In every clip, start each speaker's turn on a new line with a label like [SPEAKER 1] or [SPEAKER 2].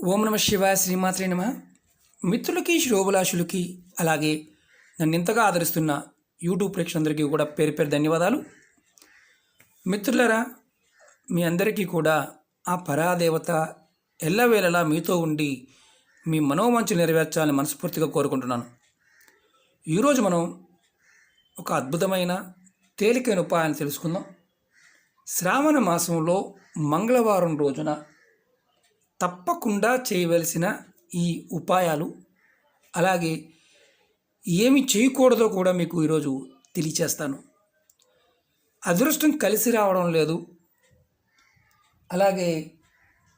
[SPEAKER 1] ఓం నమ శివాయ శ్రీమాత్రే నమ. మిత్రులకి శ్రోభిలాషులకి అలాగే నన్ను ఇంతగా ఆదరిస్తున్న యూట్యూబ్ ప్రేక్షకులందరికీ కూడా పేరు పేరు ధన్యవాదాలు. మిత్రులరా, మీ అందరికీ కూడా ఆ పరాదేవత ఎల్లవేళలా మీతో ఉండి మీ మనోవాంఛలు నెరవేర్చాలని మనస్ఫూర్తిగా కోరుకుంటున్నాను. ఈరోజు మనం ఒక అద్భుతమైన తేలికైన ఉపాయాన్ని తెలుసుకుందాం. శ్రావణ మాసంలో మంగళవారం రోజున తప్పకుండా చేయవలసిన ఈ ఉపాయాలు, అలాగే ఏమి చేయకూడదో కూడా మీకు ఈరోజు తెలియచేస్తాను. అదృష్టం కలిసి రావడం లేదు, అలాగే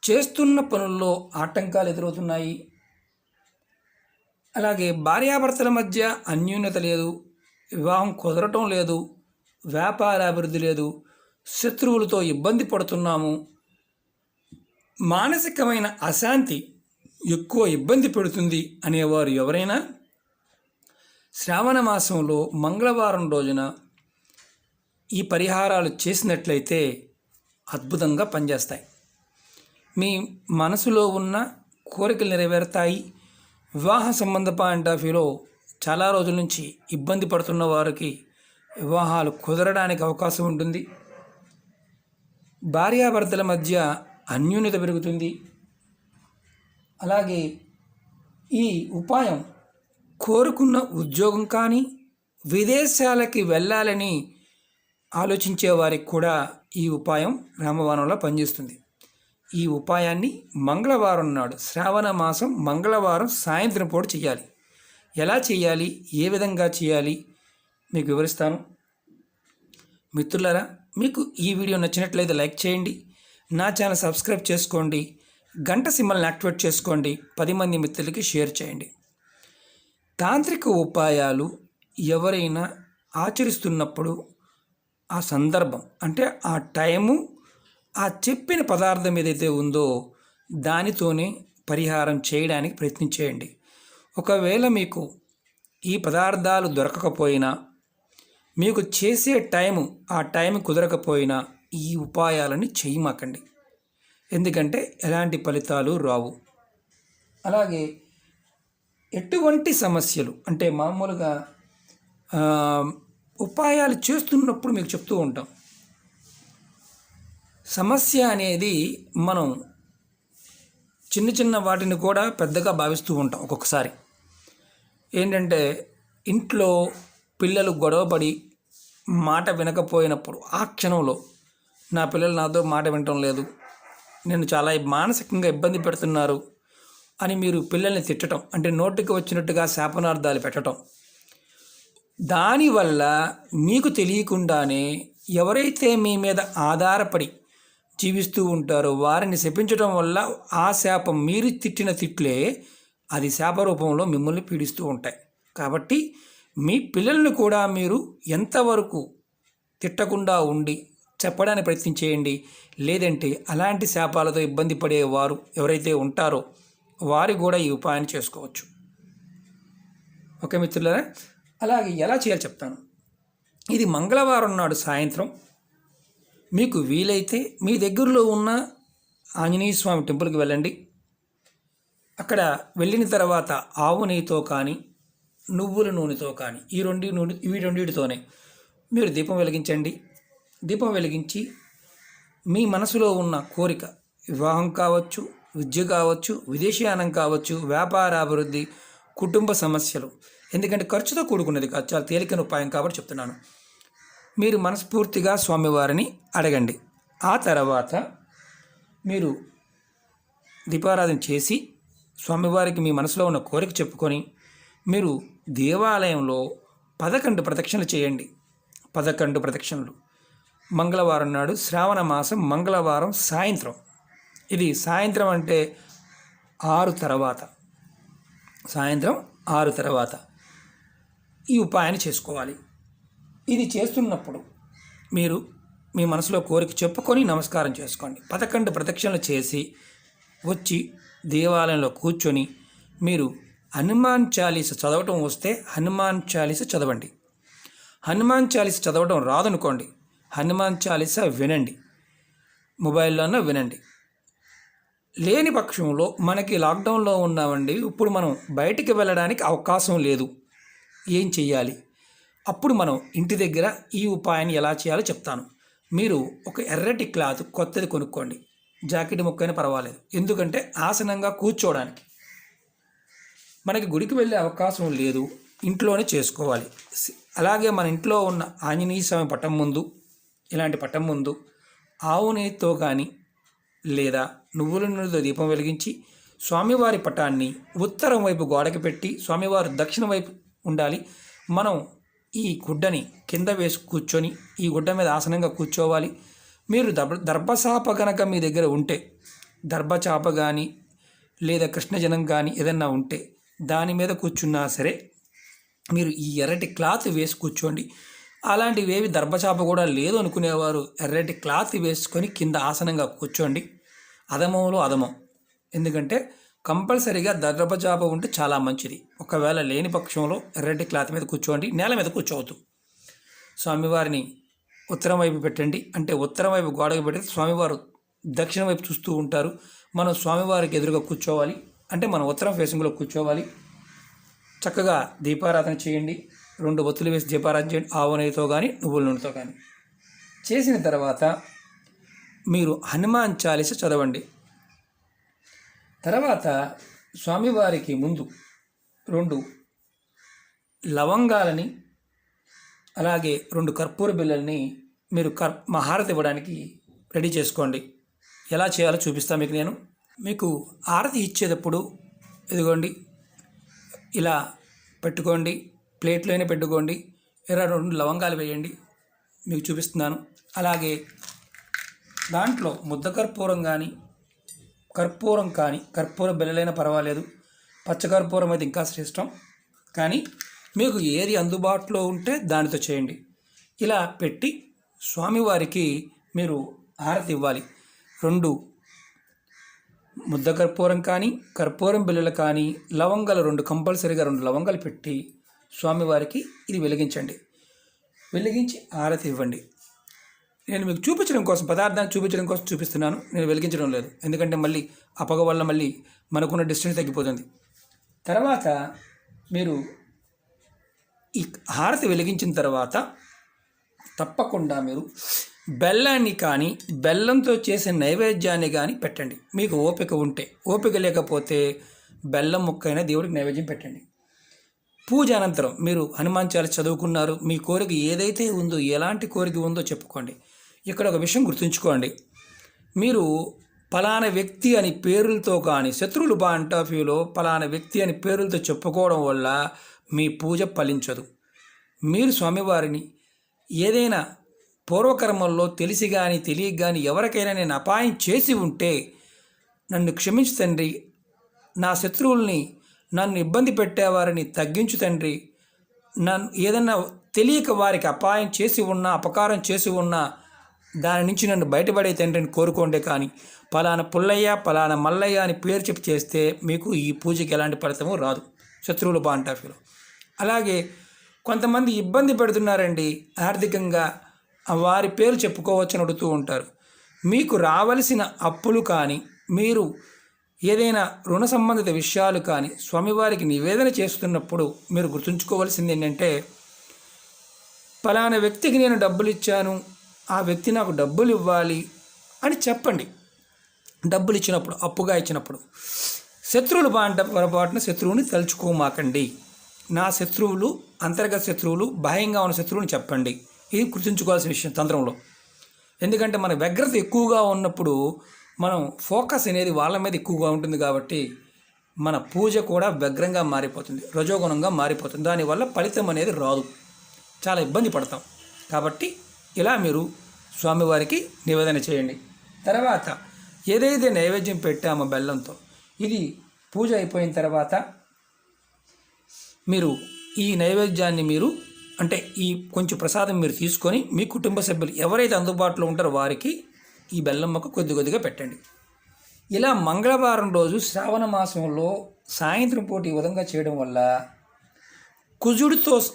[SPEAKER 1] చేస్తున్న పనుల్లో ఆటంకాలు ఎదురవుతున్నాయి, అలాగే భార్యాభర్తల మధ్య అన్యోన్యత లేదు, వివాహం కుదరటం లేదు, వ్యాపార అభివృద్ధి లేదు, శత్రువులతో ఇబ్బంది పడుతున్నాము, మానసికమైన అశాంతి ఎక్కువ ఇబ్బంది పెడుతుంది అనేవారు ఎవరైనా శ్రావణ మాసంలో మంగళవారం రోజున ఈ పరిహారాలు చేసినట్లయితే అద్భుతంగా పనిచేస్తాయి. మీ మనసులో ఉన్న కోరికలు నెరవేరుతాయి. వివాహ సంబంధ పాయింట్ ఆఫ్ వ్యూలో చాలా రోజుల నుంచి ఇబ్బంది పడుతున్న వారికి వివాహాలు కుదరడానికి అవకాశం ఉంటుంది. భార్యాభర్తల మధ్య అన్యోన్యత పెరుగుతుంది. అలాగే ఈ ఉపాయం కోరుకున్న ఉద్యోగం కానీ విదేశాలకి వెళ్ళాలని ఆలోచించే వారికి కూడా ఈ ఉపాయం రామబాణంలో పనిచేస్తుంది. ఈ ఉపాయాన్ని మంగళవారం నాడు, శ్రావణ మాసం మంగళవారం సాయంత్రం పూట చేయాలి. ఎలా చేయాలి, ఏ విధంగా చేయాలి మీకు వివరిస్తాను. మిత్రులారా, మీకు ఈ వీడియో నచ్చినట్లయితే లైక్ చేయండి, నా ఛానల్ సబ్స్క్రైబ్ చేసుకోండి, గంట సింబల్ని యాక్టివేట్ చేసుకోండి, 10 మంది మిత్రులకి షేర్ చేయండి. తాంత్రిక ఉపాయాలు ఎవరైనా ఆచరిస్తున్నప్పుడు ఆ సందర్భం అంటే ఆ టైము, ఆ చెప్పిన పదార్థం ఏదైతే ఉందో దానితోనే పరిహారం చేయడానికి ప్రయత్నించేయండి. ఒకవేళ మీకు ఈ పదార్థాలు దొరకకపోయినా, మీకు చేసే ఆ టైం కుదరకపోయినా ఈ ఉపాయాలని చేయమాకండి, ఎందుకంటే ఎలాంటి ఫలితాలు రావు. అలాగే ఎటువంటి సమస్యలు అంటే మామూలుగా ఉపాయాలు చేస్తున్నప్పుడు మీకు చెప్తూ ఉంటాం, సమస్య అనేది మనం చిన్న చిన్న వాటిని కూడా పెద్దగా భావిస్తూ ఉంటాం. ఒక్కొక్కసారి ఏంటంటే ఇంట్లో పిల్లలు గొడవపడి మాట వినకపోయినప్పుడు ఆ క్షణంలో నా పిల్లలు నాతో మాట వినటం లేదు, నేను చాలా మానసికంగా ఇబ్బంది పెడుతున్నారు అని మీరు పిల్లల్ని తిట్టడం, అంటే నోటికి వచ్చినట్టుగా శాపనార్థాలు పెట్టడం, దానివల్ల మీకు తెలియకుండానే ఎవరైతే మీ మీద ఆధారపడి జీవిస్తూ ఉంటారో వారిని శపించడం వల్ల ఆ శాపం, మీరు తిట్టిన తిట్లే అది శాప రూపంలో మిమ్మల్ని పీడిస్తూ ఉంటాయి. కాబట్టి మీ పిల్లల్ని కూడా మీరు ఎంతవరకు తిట్టకుండా ఉండి చెప్పడానికి ప్రయత్నం చేయండి. లేదంటే అలాంటి శాపాలతో ఇబ్బంది పడేవారు ఎవరైతే ఉంటారో వారు కూడా ఈ ఉపాయాన్ని చేసుకోవచ్చు. ఓకే మిత్రులారా, అలాగే ఎలా చేయాలో చెప్తాను. ఇది మంగళవారం నాడు సాయంత్రం మీకు వీలైతే మీ దగ్గరలో ఉన్న ఆంజనేయ స్వామి టెంపుల్కి వెళ్ళండి. అక్కడ వెళ్ళిన తర్వాత ఆవు నెయ్యితో కానీ నువ్వుల నూనెతో కానీ ఈ రెండింటితోనే మీరు దీపం వెలిగించండి. దీపం వెలిగించి మీ మనసులో ఉన్న కోరిక, వివాహం కావచ్చు, విద్య కావచ్చు, విదేశీయానం కావచ్చు, వ్యాపార అభివృద్ధి, కుటుంబ సమస్యలు, ఎందుకంటే ఖర్చుతో కూడుకున్నది కాదు, చాలా తేలికైన ఉపాయం కాబట్టి చెప్తున్నాను. మీరు మనస్ఫూర్తిగా స్వామివారిని అడగండి. ఆ తర్వాత మీరు దీపారాధన చేసి స్వామివారికి మీ మనసులో ఉన్న కోరిక చెప్పుకొని మీరు దేవాలయంలో 11 ప్రదక్షిణలు చేయండి. 11 ప్రదక్షిణలు మంగళవారం నాడు, శ్రావణ మాసం మంగళవారం సాయంత్రం. ఇది సాయంత్రం అంటే 6 తర్వాత, సాయంత్రం 6 తర్వాత ఈ ఉపాయాన్ని చేసుకోవాలి. ఇది చేస్తున్నప్పుడు మీరు మీ మనసులో కోరిక చెప్పుకొని నమస్కారం చేసుకోండి. 11 ప్రదక్షిణలు చేసి వచ్చి దేవాలయంలో కూర్చొని మీరు హనుమాన్ చాలీస చదవటం వస్తే హనుమాన్ చాలీస చదవండి. హనుమాన్ చాలీస చదవటం రాదనుకోండి, హనుమాన్ చాలీస వినండి, మొబైల్లోనే వినండి. లేని పక్షంలో మనకి లాక్డౌన్లో ఉన్నామండి, ఇప్పుడు మనం బయటికి వెళ్ళడానికి అవకాశం లేదు, ఏం చెయ్యాలి? అప్పుడు మనం ఇంటి దగ్గర ఈ ఉపాయాన్ని ఎలా చేయాలో చెప్తాను. మీరు ఒక ఎర్రటి క్లాత్ కొత్తది కొనుక్కోండి, జాకెట్ ముక్కైనా పర్వాలేదు, ఎందుకంటే ఆసనంగా కూర్చోవడానికి. మనకి గుడికి వెళ్ళే అవకాశం లేదు, ఇంట్లోనే చేసుకోవాలి. అలాగే మన ఇంట్లో ఉన్న ఆంజనేయ స్వామి పటం ముందు, ఇలాంటి పటం ముందు ఆవు నెయ్యితో కానీ లేదా నువ్వుల నూనెతో దీపం వెలిగించి స్వామివారి పటాన్ని ఉత్తరం వైపు గోడకి పెట్టి, స్వామివారు దక్షిణ వైపు ఉండాలి. మనం ఈ గుడ్డని కింద వేసి కూర్చొని ఈ గుడ్డ మీద ఆసనంగా కూర్చోవాలి. మీరు దర్భచాప కనుక మీ దగ్గర ఉంటే, దర్భచాప కానీ లేదా కృష్ణజనం కానీ ఏదన్నా ఉంటే దాని మీద కూర్చున్నా సరే మీరు ఈ ఎర్రటి క్లాత్ వేసి కూర్చోండి. అలాంటివి ఏవి దర్భచాప కూడా లేదు అనుకునేవారు ఎర్రటి క్లాత్ వేసుకొని కింద ఆసనంగా కూర్చోండి. అధమంలో అధమం, ఎందుకంటే కంపల్సరీగా దర్భచాప ఉంటే చాలా మంచిది. ఒకవేళ లేని పక్షంలో ఎర్రటి క్లాత్ మీద కూర్చోండి, నేల మీద కూర్చోవద్దు. స్వామివారిని ఉత్తరం వైపు పెట్టండి, అంటే ఉత్తరం వైపు గోడకు పెడితే స్వామివారు దక్షిణ వైపు చూస్తూ ఉంటారు. మనం స్వామివారికి ఎదురుగా కూర్చోవాలి, అంటే మనం ఉత్తరం ఫేసింగ్లో కూర్చోవాలి. చక్కగా దీపారాధన చేయండి, 2 ఒత్తులు వేసి దీపారాధన చేయండి, ఆవు నెయ్యితో కానీ నువ్వుల నూనెతో కానీ. చేసిన తర్వాత మీరు హనుమాన్ చాలీస చదవండి. తర్వాత స్వామివారికి ముందు 2 లవంగాలని అలాగే 2 కర్పూర బిళ్ళల్ని మీరు హారతి ఇవ్వడానికి రెడీ చేసుకోండి. ఎలా చేయాలో చూపిస్తాను మీకు నేను. మీకు హారతి ఇచ్చేటప్పుడు ఇదిగోండి ఇలా పెట్టుకోండి, ప్లేట్లోనే పెట్టుకోండి. 2 లవంగాలు వేయండి, మీకు చూపిస్తున్నాను. అలాగే దాంట్లో ముద్ద కర్పూరం కానీ కర్పూరం కానీ కర్పూర బిళ్ళలైనా పర్వాలేదు, పచ్చకర్పూరం అయితే ఇంకా శ్రేష్టం, కానీ మీకు ఏది అందుబాటులో ఉంటే దానితో చేయండి. ఇలా పెట్టి స్వామివారికి మీరు హారతి ఇవ్వాలి. 2 ముద్ద కర్పూరం కానీ కర్పూరం బిళ్ళలు కానీ లవంగాలు 2 కంపల్సరీగా 2 లవంగాలు పెట్టి స్వామివారికి ఇది వెలిగించండి. వెలిగించి హారతి ఇవ్వండి. నేను మీకు చూపించడం కోసం, పదార్థాన్ని చూపించడం కోసం చూపిస్తున్నాను, నేను వెలిగించడం లేదు, ఎందుకంటే మళ్ళీ ఆ పొగ వల్ల మళ్ళీ మనకున్న డిస్టెన్స్ తగ్గిపోతుంది. తర్వాత మీరు ఈ హారతి వెలిగించిన తర్వాత తప్పకుండా మీరు బెల్లాన్ని కానీ బెల్లంతో చేసే నైవేద్యాన్ని కానీ పెట్టండి. మీకు ఓపిక ఉంటే, ఓపిక లేకపోతే బెల్లం ముక్కైనా దేవుడికి నైవేద్యం పెట్టండి. పూజ అనంతరం మీరు హనుమాన్ చాలీస చదువుకున్నారు, మీ కోరిక ఏదైతే ఉందో, ఎలాంటి కోరిక ఉందో చెప్పుకోండి. ఇక్కడ ఒక విషయం గుర్తుంచుకోండి, మీరు పలానా వ్యక్తి అని పేర్లతో కానీ, శత్రువులు పాయింట్ ఆఫ్ వ్యూలో పలానా వ్యక్తి అని పేర్లతో చెప్పుకోవడం వల్ల మీ పూజ ఫలించదు. మీరు స్వామివారిని ఏదైనా పూర్వకర్మల్లో తెలిసి కానీ తెలియక కానీ ఎవరికైనా నేను అపాయం చేసి ఉంటే నన్ను క్షమించు తండ్రి, నా శత్రువుల్ని, నన్ను ఇబ్బంది పెట్టేవారిని తగ్గించు తండ్రి, నన్ను ఏదన్నా తెలియక వారికి అపాయం చేసి ఉన్నా, అపకారం చేసి ఉన్నా దాని నుంచి నన్ను బయటపడే తండ్రిని కోరుకోండి. కానీ పలానా పుల్లయ్య పలానా మల్లయ్య అని పేరు చెప్పి చేస్తే మీకు ఈ పూజకి ఎలాంటి ఫలితము రాదు, శత్రువులు పాయింట్ ఆఫ్ వ్యూలో. అలాగే కొంతమంది ఇబ్బంది పెడుతున్నారండి ఆర్థికంగా, వారి పేరు చెప్పుకోవచ్చని అడుగుతూ ఉంటారు. మీకు రావలసిన అప్పులు కానీ, మీరు ఏదైనా రుణ సంబంధిత విషయాలు కానీ స్వామివారికి నివేదన చేస్తున్నప్పుడు మీరు గుర్తుంచుకోవాల్సింది ఏంటంటే, పలానా వ్యక్తికి నేను డబ్బులు ఇచ్చాను, ఆ వ్యక్తి నాకు డబ్బులు ఇవ్వాలి అని చెప్పండి. డబ్బులు ఇచ్చినప్పుడు, అప్పుగా ఇచ్చినప్పుడు శత్రువులు పొరపాటున శత్రువుని తలుచుకోమాకండి. నా శత్రువులు, అంతర్గత శత్రువులు, బాహ్యంగా ఉన్న శత్రువుని చెప్పండి. ఇది గుర్తుంచుకోవాల్సిన విషయం తంత్రంలో. ఎందుకంటే మన వ్యగ్రత ఎక్కువగా ఉన్నప్పుడు మనం ఫోకస్ అనేది వాళ్ళ మీద ఎక్కువగా ఉంటుంది, కాబట్టి మన పూజ కూడా వ్యగ్రంగా మారిపోతుంది, రజోగుణంగా మారిపోతుంది. దానివల్ల ఫలితం అనేది రాదు, చాలా ఇబ్బంది పడతాం. కాబట్టి ఇలా మీరు స్వామివారికి నివేదన చేయండి. తర్వాత ఏదైతే నైవేద్యం పెట్టామో బెల్లంతో, ఇది పూజ అయిపోయిన తర్వాత మీరు ఈ నైవేద్యాన్ని మీరు, అంటే ఈ కొంచెం ప్రసాదం మీరు తీసుకొని మీ కుటుంబ సభ్యులు ఎవరైతే అందుబాటులో ఉంటారో వారికి ఈ బెల్లం మొక్క కొద్ది కొద్దిగా పెట్టండి. ఇలా మంగళవారం రోజు శ్రావణ మాసంలో సాయంత్రం పూట ఈ విధంగా చేయడం వల్ల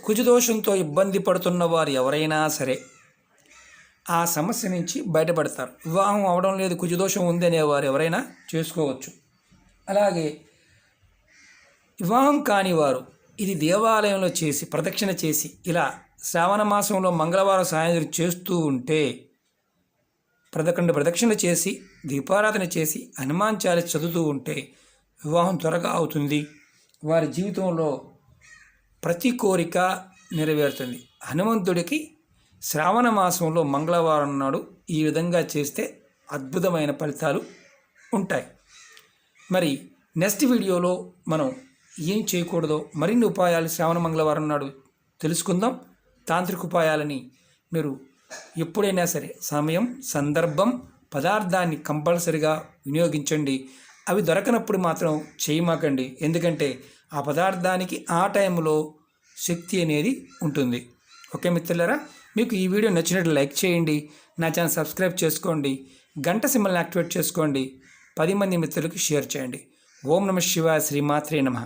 [SPEAKER 1] కుజుదోషంతో ఇబ్బంది పడుతున్న వారు ఎవరైనా సరే, ఆ సమస్య నుంచి బయటపడతారు. వివాహం అవడం లేదు, కుజదోషం ఉంది అనేవారు ఎవరైనా చేసుకోవచ్చు. అలాగే వివాహం కాని వారు ఇది దేవాలయంలో చేసి ప్రదక్షిణ చేసి ఇలా శ్రావణ మాసంలో మంగళవారం సాయంత్రం చేస్తూ ఉంటే ప్రదక్షిణ చేసి దీపారాధన చేసి హనుమాన్ చాలీసా చదువుతూ ఉంటే వివాహం త్వరగా అవుతుంది. వారి జీవితంలో ప్రతి కోరిక నెరవేరుతుంది. హనుమంతుడికి శ్రావణ మాసంలో మంగళవారం నాడు ఈ విధంగా చేస్తే అద్భుతమైన ఫలితాలు ఉంటాయి. మరి నెక్స్ట్ వీడియోలో మనం ఏం చేయకూడదో మరిన్ని ఉపాయాలు శ్రావణ మంగళవారం నాడు తెలుసుకుందాం. తాంత్రిక ఉపాయాలని మీరు ఎప్పుడైనా సరే సమయం, సందర్భం, పదార్థాన్ని కంపల్సరిగా వినియోగించండి. అవి దొరకనప్పుడు మాత్రం చేయమాకండి. ఎందుకంటే ఆ పదార్థానికి ఆ టైంలో శక్తి అనేది ఉంటుంది. ఓకే మిత్రులారా, మీకు ఈ వీడియో నచ్చినట్లు లైక్ చేయండి, నా ఛానల్ సబ్స్క్రైబ్ చేసుకోండి, గంట సింబల్ని యాక్టివేట్ చేసుకోండి, 10 మంది మిత్రులకు షేర్ చేయండి. ఓం నమః శివాయ. శ్రీమాత్రే నమః.